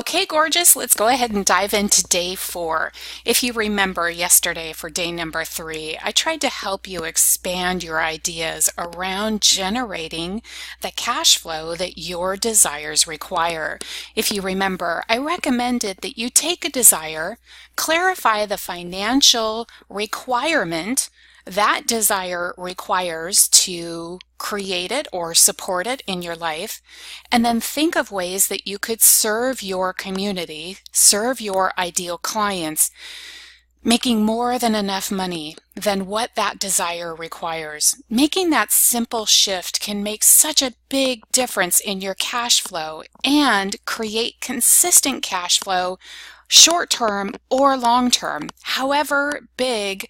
Okay, gorgeous. Let's go ahead and dive into day 4. If you remember yesterday for day number 3, I tried to help you expand your ideas around generating the cash flow that your desires require. If you remember, I recommended that you take a desire, clarify the financial requirement that desire requires to create it or support it in your life, and then think of ways that you could serve your community, serve your ideal clients, making more than enough money than what that desire requires. Making that simple shift can make such a big difference in your cash flow and create consistent cash flow, short term or long term. However big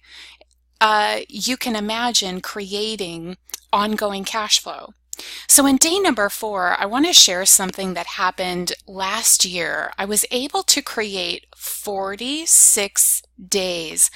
you can imagine creating ongoing cash flow. So in day number 4, I want to share something that happened last year. I was able to create 46 days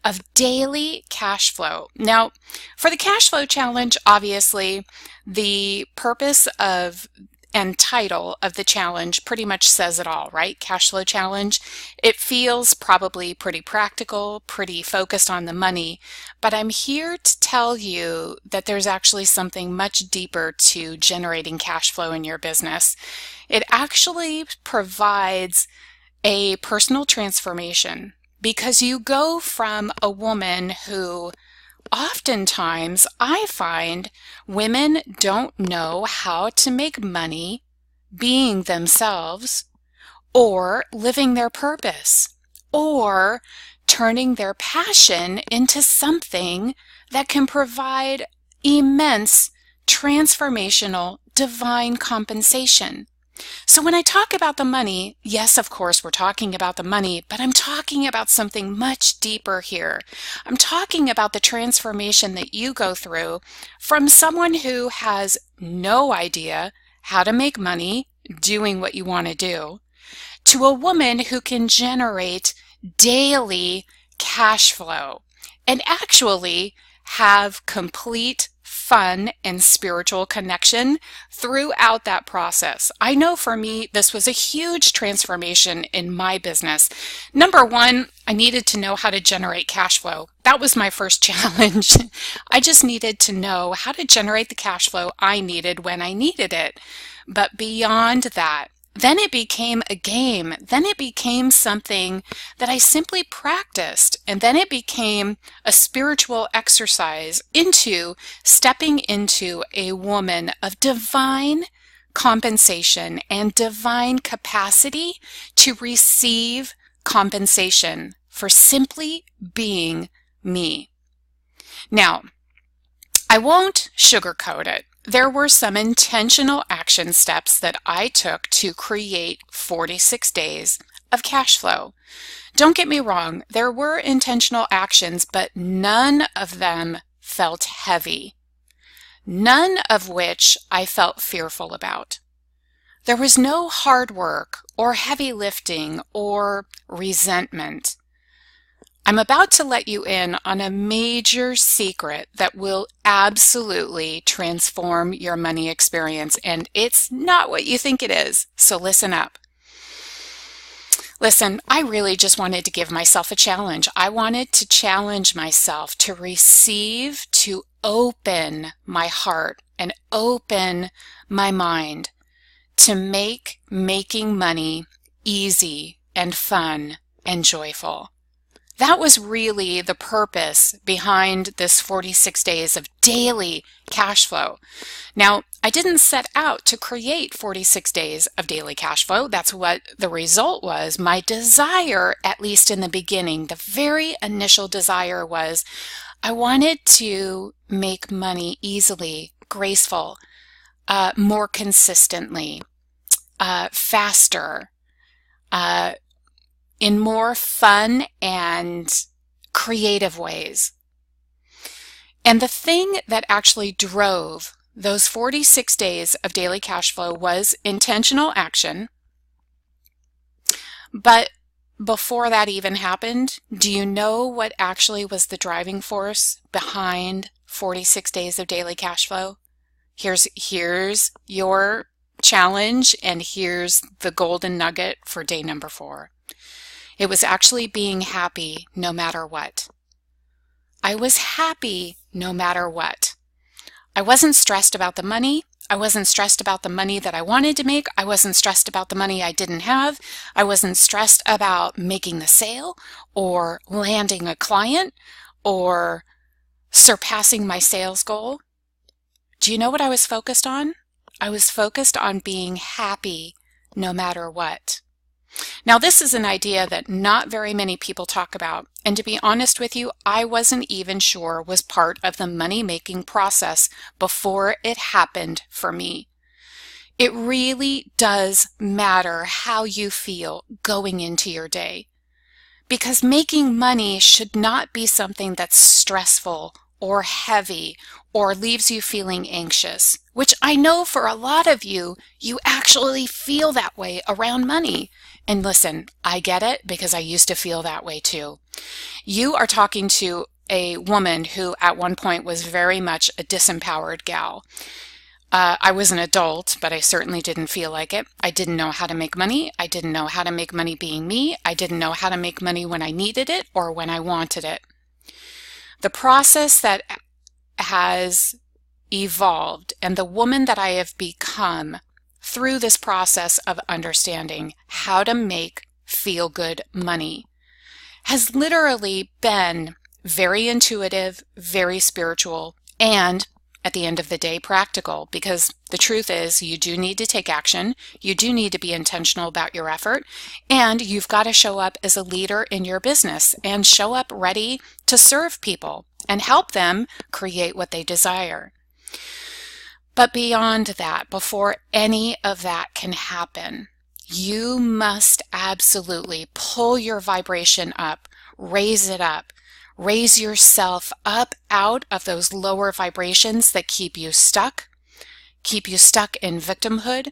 of daily cash flow. Now, for the cash flow challenge, obviously, the purpose of and title of the challenge pretty much says it all, right? Cash flow challenge. It feels probably pretty practical, pretty focused on the money, but I'm here to tell you that there's actually something much deeper to generating cash flow in your business. It actually provides a personal transformation because you go from a woman who oftentimes, I find women don't know how to make money being themselves or living their purpose or turning their passion into something that can provide immense transformational divine compensation. So when I talk about the money, yes, of course, we're talking about the money, but I'm talking about something much deeper here. I'm talking about the transformation that you go through from someone who has no idea how to make money doing what you want to do, to a woman who can generate daily cash flow and actually have complete fun and spiritual connection throughout that process. I know for me, this was a huge transformation in my business. Number one, I needed to know how to generate cash flow. That was my first challenge. I just needed to know how to generate the cash flow I needed when I needed it. But beyond that, then it became a game. Then it became something that I simply practiced. And then it became a spiritual exercise into stepping into a woman of divine compensation and divine capacity to receive compensation for simply being me. Now, I won't sugarcoat it. There were some intentional action steps that I took to create 46 days of cash flow. Don't get me wrong, there were intentional actions, but none of them felt heavy. None of which I felt fearful about. There was no hard work or heavy lifting or resentment. I'm about to let you in on a major secret that will absolutely transform your money experience, and it's not what you think it is, so listen up. Listen, I really just wanted to give myself a challenge. I wanted to challenge myself to receive, to open my heart and open my mind to make making money easy and fun and joyful. That was really the purpose behind this 46 days of daily cash flow. Now, I didn't set out to create 46 days of daily cash flow. That's what the result was. My desire, at least in the beginning, the very initial desire was I wanted to make money easily, graceful, more consistently, faster, in more fun and creative ways. And the thing that actually drove those 46 days of daily cash flow was intentional action. But before that even happened, do you know what actually was the driving force behind 46 days of daily cash flow? Here's your challenge, and here's the golden nugget for day number 4. It was actually being happy no matter what. I was happy no matter what. I wasn't stressed about the money. I wasn't stressed about the money that I wanted to make. I wasn't stressed about the money I didn't have. I wasn't stressed about making the sale or landing a client or surpassing my sales goal. Do you know what I was focused on? I was focused on being happy no matter what. Now, this is an idea that not very many people talk about, and to be honest with you, I wasn't even sure was part of the money-making process before it happened for me. It really does matter how you feel going into your day, because making money should not be something that's stressful or heavy or leaves you feeling anxious, which I know for a lot of you, you actually feel that way around money. And listen, I get it because I used to feel that way too. You are talking to a woman who at one point was very much a disempowered gal. I was an adult, but I certainly didn't feel like it. I didn't know how to make money. I didn't know how to make money being me. I didn't know how to make money when I needed it or when I wanted it. The process that has evolved and the woman that I have become through this process of understanding how to make feel-good money has literally been very intuitive, very spiritual, and at the end of the day, practical, because the truth is you do need to take action, you do need to be intentional about your effort, and you've got to show up as a leader in your business and show up ready to serve people and help them create what they desire. But beyond that, before any of that can happen, you must absolutely pull your vibration up, raise it up, raise yourself up out of those lower vibrations that keep you stuck in victimhood,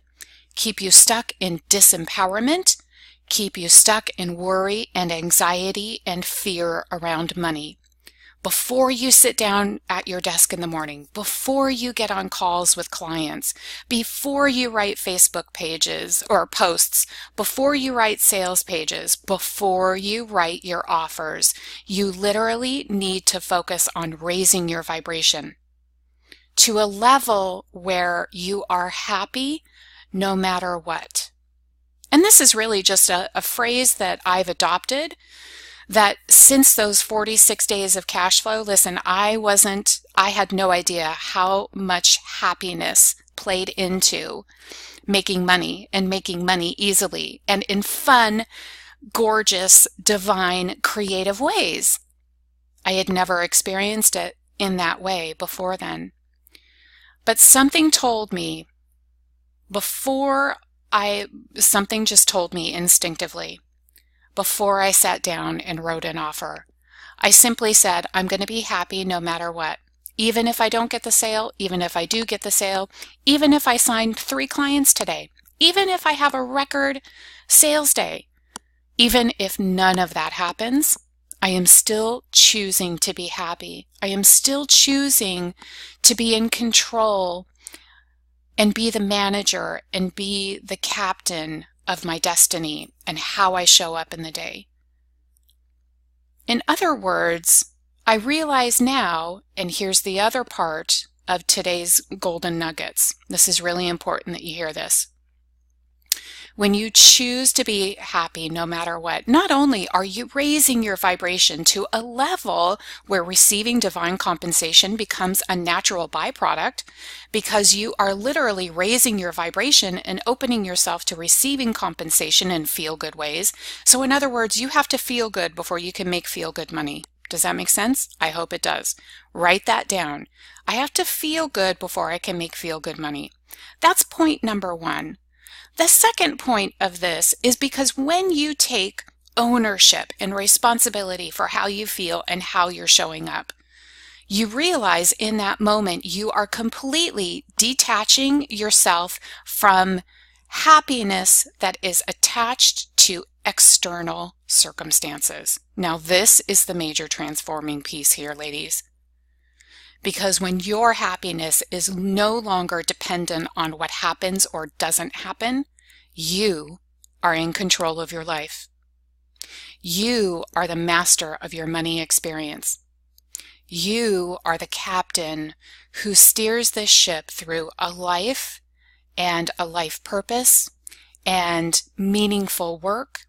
keep you stuck in disempowerment, keep you stuck in worry and anxiety and fear around money. Before you sit down at your desk in the morning, before you get on calls with clients, before you write Facebook pages or posts, before you write sales pages, before you write your offers, you literally need to focus on raising your vibration to a level where you are happy no matter what. And this is really just a phrase that I've adopted, that since those 46 days of cash flow, listen, I had no idea how much happiness played into making money and making money easily and in fun, gorgeous, divine, creative ways. I had never experienced it in that way before then. But something told me something just told me instinctively. Before I sat down and wrote an offer, I simply said, I'm going to be happy no matter what. Even if I don't get the sale, even if I do get the sale, even if I signed 3 clients today, even if I have a record sales day, even if none of that happens, I am still choosing to be happy. I am still choosing to be in control and be the manager and be the captain of my destiny and how I show up in the day. In other words, I realize now, and here's the other part of today's golden nuggets. This is really important that you hear this. When you choose to be happy no matter what, not only are you raising your vibration to a level where receiving divine compensation becomes a natural byproduct, because you are literally raising your vibration and opening yourself to receiving compensation in feel-good ways. So in other words, you have to feel good before you can make feel-good money. Does that make sense? I hope it does. Write that down. I have to feel good before I can make feel-good money. That's point number 1. The second point of this is because when you take ownership and responsibility for how you feel and how you're showing up, you realize in that moment you are completely detaching yourself from happiness that is attached to external circumstances. Now, this is the major transforming piece here, ladies. Because when your happiness is no longer dependent on what happens or doesn't happen, you are in control of your life. You are the master of your money experience. You are the captain who steers this ship through a life and a life purpose and meaningful work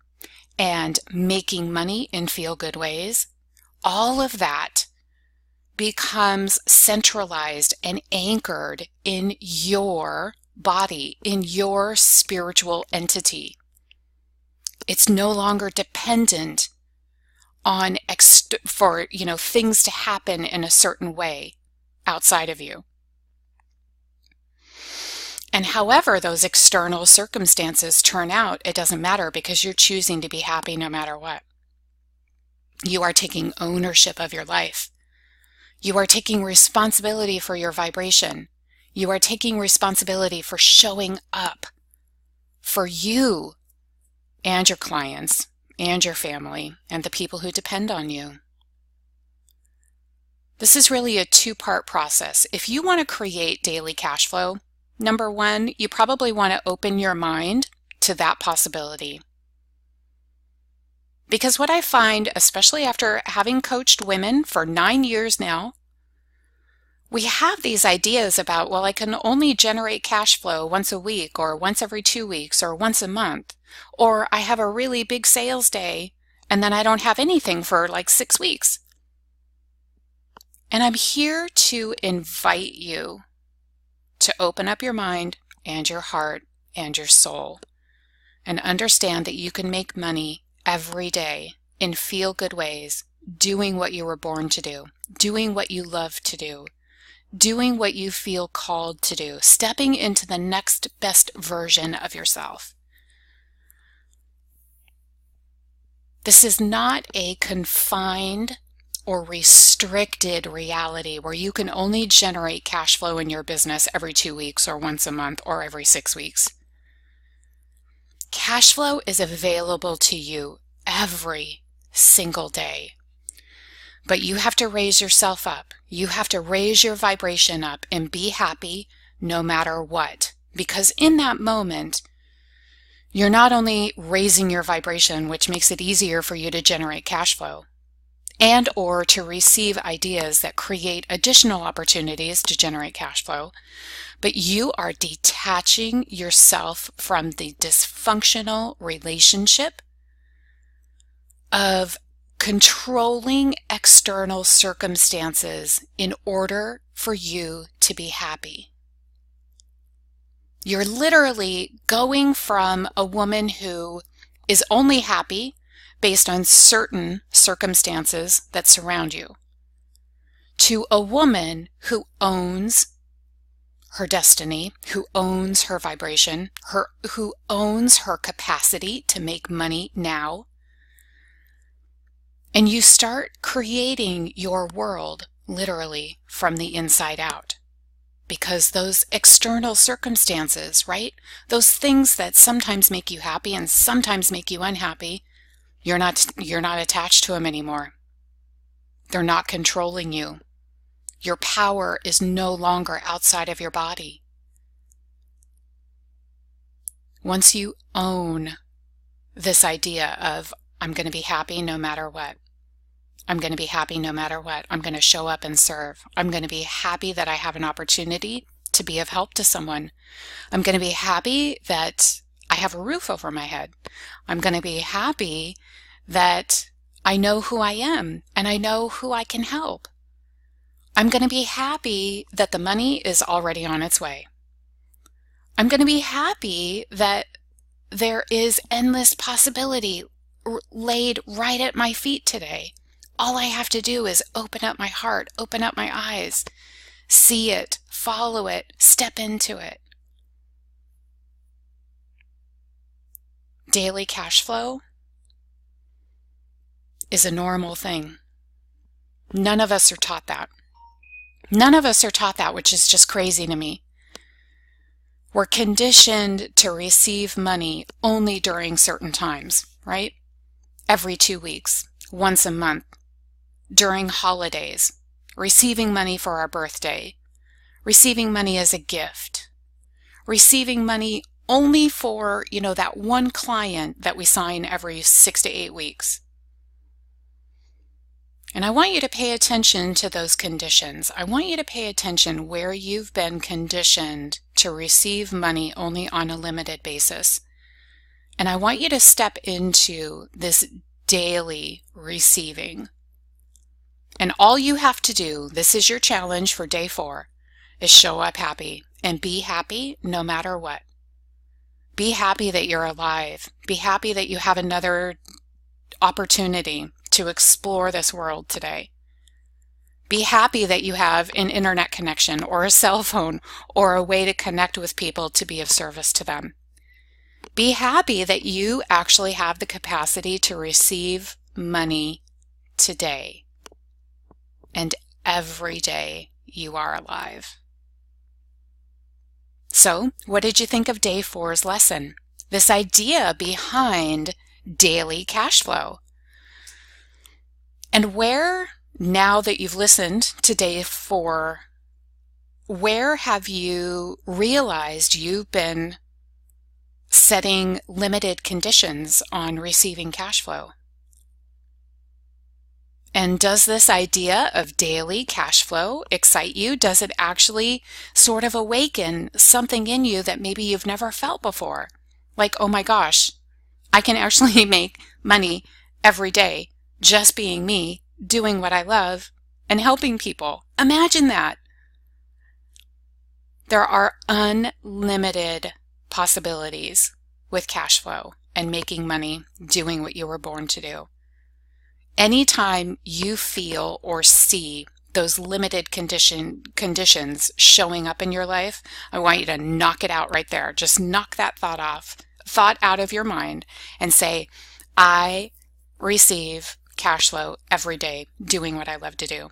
and making money in feel-good ways. All of that becomes centralized and anchored in your body, in your spiritual entity. It's no longer dependent on things to happen in a certain way outside of you. And however those external circumstances turn out, it doesn't matter, because you're choosing to be happy no matter what. You are taking ownership of your life. You are taking responsibility for your vibration. You are taking responsibility for showing up for you and your clients and your family and the people who depend on you. This is really a two-part process. If you want to create daily cash flow, number one, you probably want to open your mind to that possibility. Because what I find, especially after having coached women for 9 years now, we have these ideas about, well, I can only generate cash flow once a week or once every 2 weeks or once a month, or I have a really big sales day and then I don't have anything for like 6 weeks. And I'm here to invite you to open up your mind and your heart and your soul and understand that you can make money every day in feel-good ways, doing what you were born to do, doing what you love to do, doing what you feel called to do, stepping into the next best version of yourself. This is not a confined or restricted reality where you can only generate cash flow in your business every 2 weeks or once a month or every 6 weeks. Cash flow is available to you every single day. But you have to raise yourself up. You have to raise your vibration up and be happy no matter what. Because in that moment, you're not only raising your vibration, which makes it easier for you to generate cash flow and or to receive ideas that create additional opportunities to generate cash flow, but you are detaching yourself from the dysfunctional relationship of controlling external circumstances in order for you to be happy. You're literally going from a woman who is only happy based on certain circumstances that surround you to a woman who owns her destiny, who owns her vibration, who owns her capacity to make money now. And you start creating your world literally from the inside out. Because those external circumstances, right? Those things that sometimes make you happy and sometimes make you unhappy, you're not attached to them anymore. They're not controlling you. Your power is no longer outside of your body. Once you own this idea of, I'm going to be happy no matter what. I'm going to be happy no matter what. I'm going to show up and serve. I'm going to be happy that I have an opportunity to be of help to someone. I'm going to be happy that I have a roof over my head. I'm going to be happy that I know who I am and I know who I can help. I'm going to be happy that the money is already on its way. I'm going to be happy that there is endless possibility laid right at my feet today. All I have to do is open up my heart, open up my eyes, see it, follow it, step into it. Daily cash flow is a normal thing. None of us are taught that. None of us are taught that, which is just crazy to me. We're conditioned to receive money only during certain times, right? Every 2 weeks, once a month, during holidays, receiving money for our birthday, receiving money as a gift, receiving money only for, that one client that we sign every 6 to 8 weeks. And I want you to pay attention to those conditions. I want you to pay attention where you've been conditioned to receive money only on a limited basis. And I want you to step into this daily receiving. And all you have to do, this is your challenge for day 4, is show up happy and be happy no matter what. Be happy that you're alive. Be happy that you have another opportunity to explore this world today. Be happy that you have an internet connection or a cell phone or a way to connect with people to be of service to them. Be happy that you actually have the capacity to receive money today and every day you are alive. So, what did you think of day 4's lesson? This idea behind daily cash flow. And where, now that you've listened to day 4, where have you realized you've been setting limited conditions on receiving cash flow? And does this idea of daily cash flow excite you? Does it actually sort of awaken something in you that maybe you've never felt before? Like, oh my gosh, I can actually make money every day just being me, doing what I love, and helping people. Imagine that. There are unlimited possibilities with cash flow and making money, doing what you were born to do. Anytime you feel or see those limited conditions showing up in your life, I want you to knock it out right there. Just knock that thought out of your mind and say, I receive cash flow every day doing what I love to do.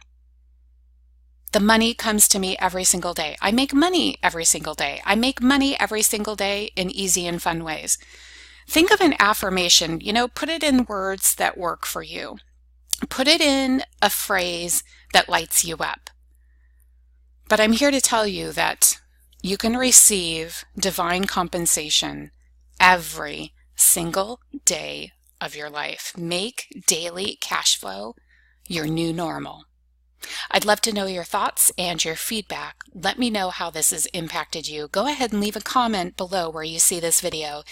The money comes to me every single day. I make money every single day. I make money every single day in easy and fun ways. Think of an affirmation, put it in words that work for you. Put it in a phrase that lights you up. But I'm here to tell you that you can receive divine compensation every single day of your life. Make daily cash flow your new normal. I'd love to know your thoughts and your feedback. Let me know how this has impacted you. Go ahead and leave a comment below where you see this video.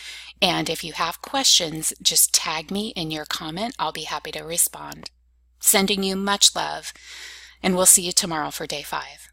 And if you have questions, just tag me in your comment. I'll be happy to respond. Sending you much love, and we'll see you tomorrow for day 5.